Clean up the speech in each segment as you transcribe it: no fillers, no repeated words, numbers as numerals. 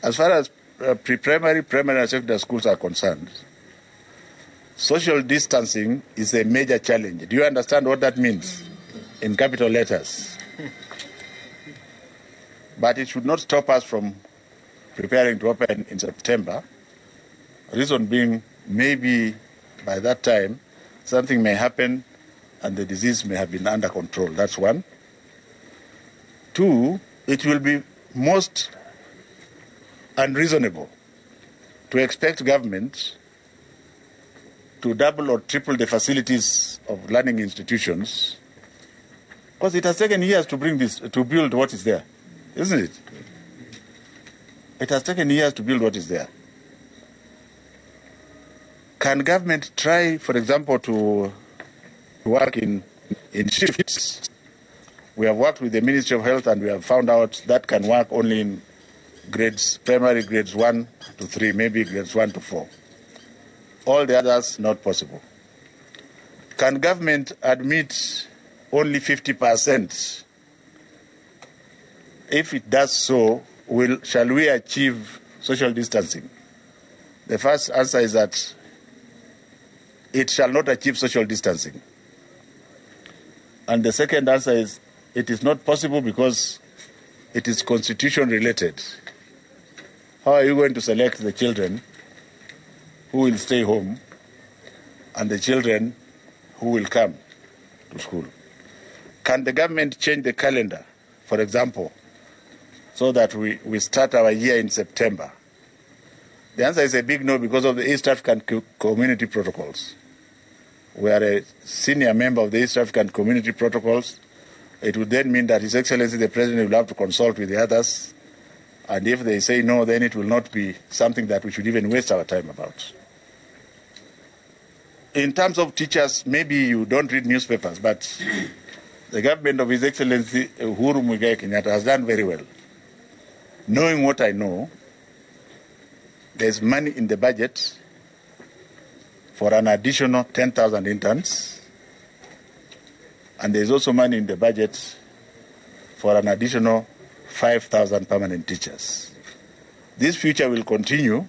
As far as pre-primary, primary and secondary schools are concerned, social distancing is a major challenge. Do you understand what that means in capital letters? But it should not stop us from preparing to open in September. Reason being, maybe by that time, something may happen and the disease may have been under control. That's one. Two, it will be most unreasonable to expect government to double or triple the facilities of learning institutions, because it has taken years to bring this, to build what is there, isn't it? It has taken years to build what is there. Can government try, for example, to work in shifts? We have worked with the Ministry of Health and we have found out that can work only in grades, primary grades 1 to 3, maybe grades 1 to 4. All the others, not possible. Can government admit only 50%? If it does so, shall we achieve social distancing? The first answer is that it shall not achieve social distancing. And the second answer is it is not possible because it is constitution related. How are you going to select the children who will stay home and the children who will come to school? Can the government change the calendar, for example, so that we start our year in September? The answer is a big no because of the East African Community Protocols. We are a senior member of the East African Community Protocols. It would then mean that His Excellency the President will have to consult with the others. And if they say no, then it will not be something that we should even waste our time about. In terms of teachers, maybe you don't read newspapers, but the government of His Excellency Uhuru Muigai Kenyatta has done very well. Knowing what I know, there's money in the budget for an additional 10,000 interns, and there's also money in the budget for an additional 5,000 permanent teachers. This future will continue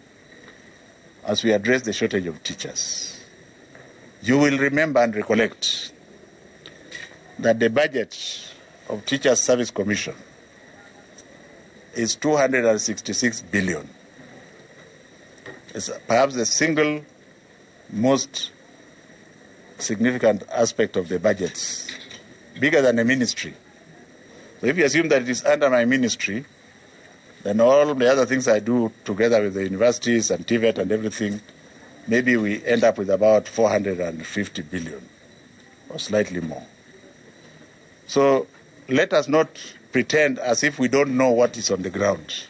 as we address the shortage of teachers. You will remember and recollect that the budget of Teachers Service Commission is 266 billion. It's perhaps the single most significant aspect of the budgets, bigger than a ministry. So if you assume that it is under my ministry, then all the other things I do together with the universities and TVET and everything, maybe we end up with about 450 billion or slightly more. So let us not pretend as if we don't know what is on the ground.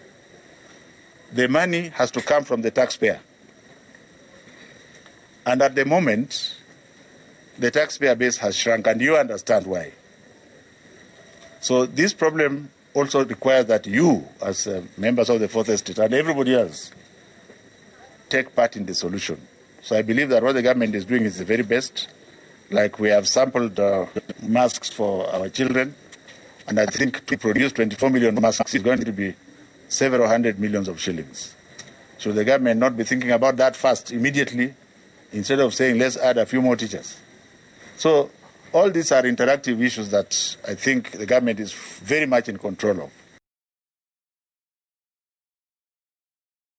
The money has to come from the taxpayer. And at the moment, the taxpayer base has shrunk, and you understand why. So this problem also requires that you, as members of the Fourth Estate, and everybody else, take part in the solution. So I believe that what the government is doing is the very best. Like we have sampled masks for our children, and I think to produce 24 million masks is going to be several hundred millions of shillings. Should the government not be thinking about that fast, immediately, instead of saying, let's add a few more teachers? So all these are interactive issues that I think the government is very much in control of.